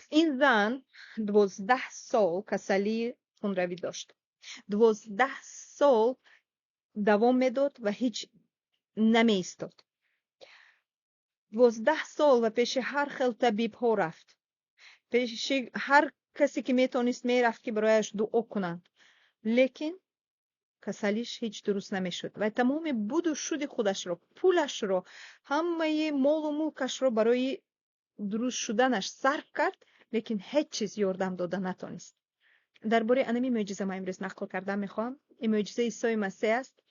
این زن 12 سال کسلی خونروی داشت. 12 سال دوام میداد و هیچ نمی ایستاد. 12 سال و پیش هر خیل طبیب ها رفت. پیش هر کسی که میتونست میرفت که برایش دعا کنند. لیکن کسلیش هیچ درست نمیشد و تمام بود و شد خودش رو، پولش رو، همه مال و ملکش رو برای درست شدنش صرف کرد، لیکن هیچ چیز یاردم داده نتونست. درباره انمی معجزه ما امروز نقل کردن میخوام. این معجزه عیسی مسیح است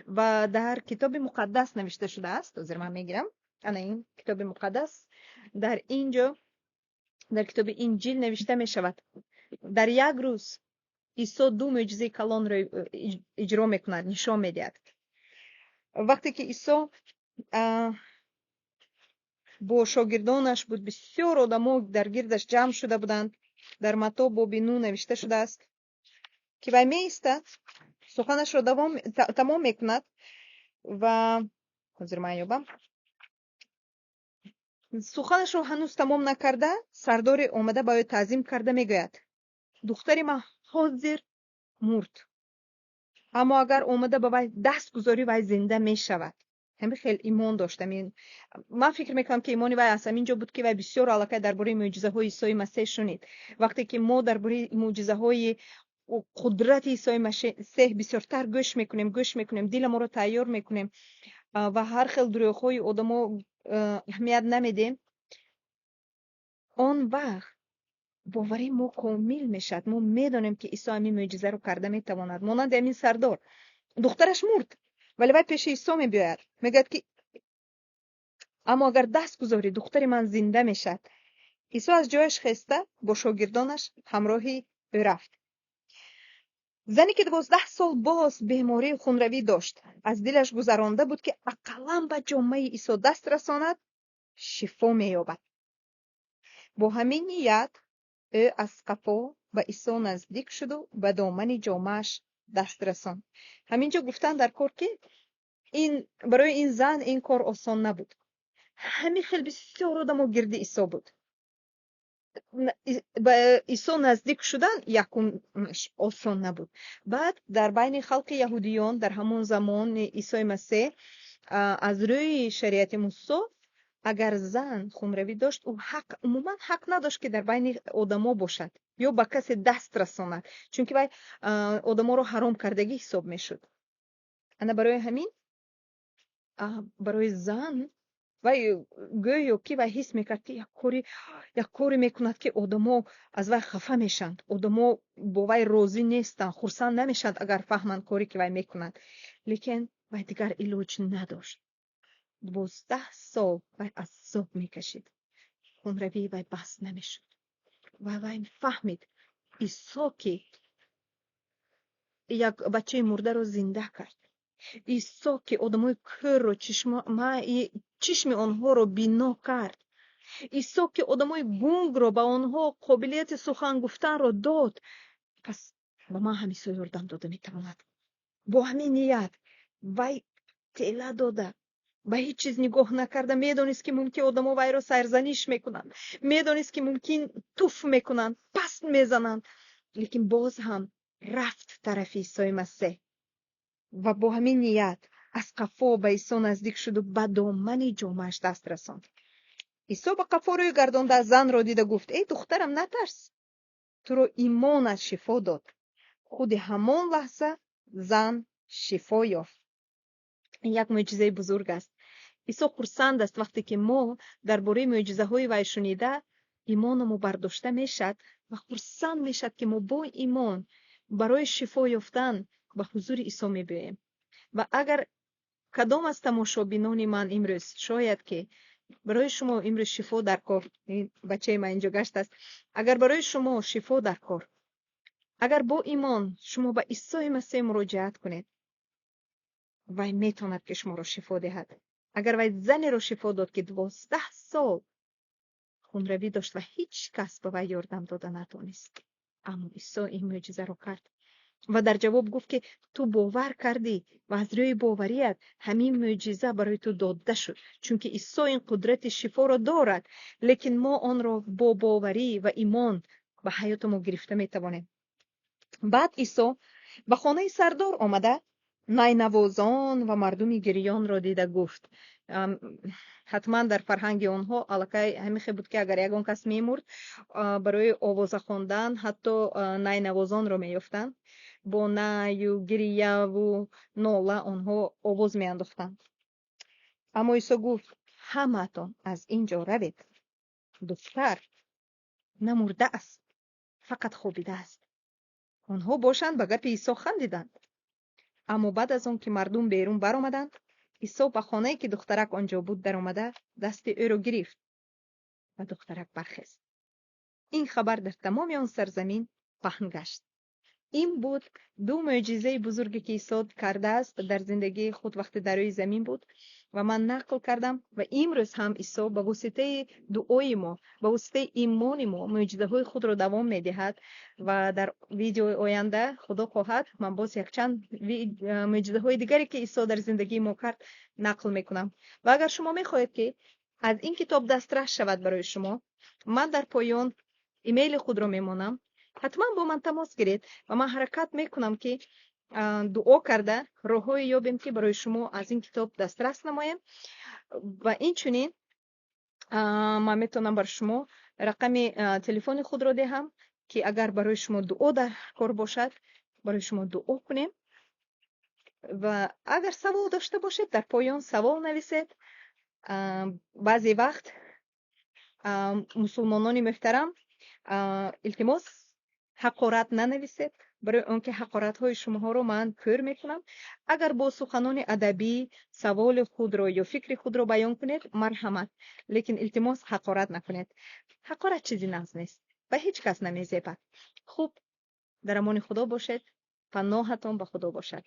و در کتاب مقدس نوشته شده است. حاضر من میگیرم. این کتاب مقدس در اینجا در کتاب انجیل نوشته می شود در یک روز عیسی دو معجزه کلان را اجرا میکند، نشان میدهد. وقتی که عیسی با شاگردانش بود، بسیار آدم‌ها در گردش جمع شده بودند. در متی باب 9 نوشته شده است که وی میایستد، سخنش را تمام میکند و حاضر من یابم سخنش را هنوز تمام نکرده، سردار آمده باید تعظیم کرده میگوید دختری ما حاضر مرد، اما اگر آمده به وی دست گذاری وی زنده می شود. همین خیلی ایمان داشتم. من فکر میکنم که ایمانی وی از همینجا بود که وی بسیار علاقه درباره معجزه های عیسی مسیح شنید. وقتی که ما درباره معجزه های قدرت عیسی مسیح بسیارتر گوش میکنیم، دل ما رو تیار میکنیم و هر خیل دروغ های آدما اهمیت نمیدیم، آن وقت باوری ما کامل میشد. ما میدانیم که عیسی همین معجزه رو کرده میتواند. مانند همین سردار، دخترش مرد ولی وی پیش عیسی میباید، میگه که اما اگر دست گذاری دختر من زنده میشد. عیسی از جایش خسته با شاگردانش همراهی رفت. زنی که 12 سال باز بیماری خونروی داشت، از دلش گذرانده بود که اقلا به جامعه عیسی دست رساند شفا مییابد. با همین نیت او از قفا به عیسی نزدیک شد و به دامن جامهش دست رساند. همینجا گفتن در کار که برای این زن این کار آسان نبود. همین خیلی بسیار آدم و گرد عیسی بود. به عیسی نزدیک شدن یکمش آسان نبود. بعد در بین خلق یهودیان در همون زمان عیسی مسیح از روی شریعت موسی اگر زن خونروی داشت او عموما حق نداشت که در بین آدما باشد یا به کسی دست رساند، چون که آدما رو حرام کردگی حساب میشد. انا برای همین برای زن و گویا که و حس میکرد که یک کاری میکند که آدما از وی خفه میشند، آدما با وی راضی نیستند، خرسند نمیشند اگر فهمند کاری که وی میکند. لیکن وی دیگر علاج نداشت. 12 سال وی عذاب میکشید، خونروی وی بس نمیشد و وی فهمید عیسی که یک بچه مرده رو زنده کرد، عیسی که آدمای کر رو چشم آنها رو بینا کرد، عیسی که آدمای گنگ رو به آنها قابلیت سخن گفتن رو داد، پس به من هم عیسی یاردم داده میتواند. با همین نیت وی تله داده، به هیچ چیز نگاه نکرده. میدونست که ممکن آدما وی رو سرزنش میکنند، میدونست که ممکن توف میکنند، پست میزنند، لیکن باز هم رفت طرف عیسی مسیح و با همین نیت از قفا به عیسی نزدیک شد و به دامن جامهش دست رساند. عیسی به قفا روی گردانده زن را دیده گفت ای دخترم نترس، تو رو ایمانت شفا داد. خود همان لحظه زن شفا یافت. این یک معجزه بزرگ است. عیسی خرسند است وقتی که ما درباره معجزه های وی شنیده ایمانمو برداشته میشد و خرسند میشد که ما با ایمان برای شفا یافتن به حضور عیسی میباییم. و اگر کدام از تماشابینان من امروز شاید که برای شما امروز شفا در کار، بچه من اینجا گشت است، اگر برای شما شفا در کار، اگر با ایمان شما به عیسی مسیح مراجعت کنید، وی میتواند که شما را شفا دهد. اگر وی زنی را شفا داد که 12 سال خونروی داشت و هیچ کس به وی یاردم داده نتونست، اما عیسی این معجزه را کرد. و در جواب گفت که تو باور کردی و از روی باوریت همین معجزه برای تو داده شد، چون که عیسی این قدرت شفا را دارد، لیکن ما آن را با باوری و ایمان به حیات ما گرفته میتوانیم. بعد عیسی به خانه سردار آمده نینوازان و مردم گریان را دیده گفت. حتما در فرهنگ آنها الکی همیشه بود که اگر یگان کس میمرد برای آواز خواندن حتی نینوازان را میافتند، با نی و گریه و ناله آنها آواز میانداختند. اما عیسی گفت همتان از اینجا روید، دختر نمرده است، فقط خوابیده است. آنها باشند به گپ عیسی خندیدند. اما بعد از آن که مردم بیرون برآمدند، عیسی به خانه‌ای که دخترک آنجا بود در آمده دست او را گرفت و دخترک برخاست. این خبر در تمام آن سرزمین پهن گشت. این بود دو معجزه بزرگی که عیسی کرده است در زندگی خود وقتی در روی زمین بود و من نقل کردم و امروز هم عیسی به واسطه دعای ما، به واسطه ایمان ما معجزه های خود را دوام میدهد و در ویدیو آینده خدا خواهد من باز یک چند معجزه های دیگری که عیسی در زندگی ما کرد نقل میکنم. و اگر شما میخواهید که از این کتاب دسترس شود برای شما، من در پایان ایمیل خود را میمونم، حتما با من تماس گیرید و من حرکت میکنم که دعا کرده راههایی یابیم که برای شما از این کتاب دسترس نماییم. و این چنین من میتونم برای شما رقم تلفن خود را دهم که اگر برای شما دعا در کار باشد برای شما دعا کنیم. و اگر سوال داشته باشید در پایان سوال نویسید. بعضی وقت مسلمانان محترم التماس حقارت ننویسید، برای اونکه حقارت های شما رو من کور میکنم. اگر با سخنان ادبی سوال خود رو یا فکر خود رو بیان کنید مرحمت، لیکن التماس حقارت نکنید. حقارت چیزی ناز نیست، به هیچ کس نمیزیبد. خوب در امان خدا باشید، پناهتان به خدا باشد.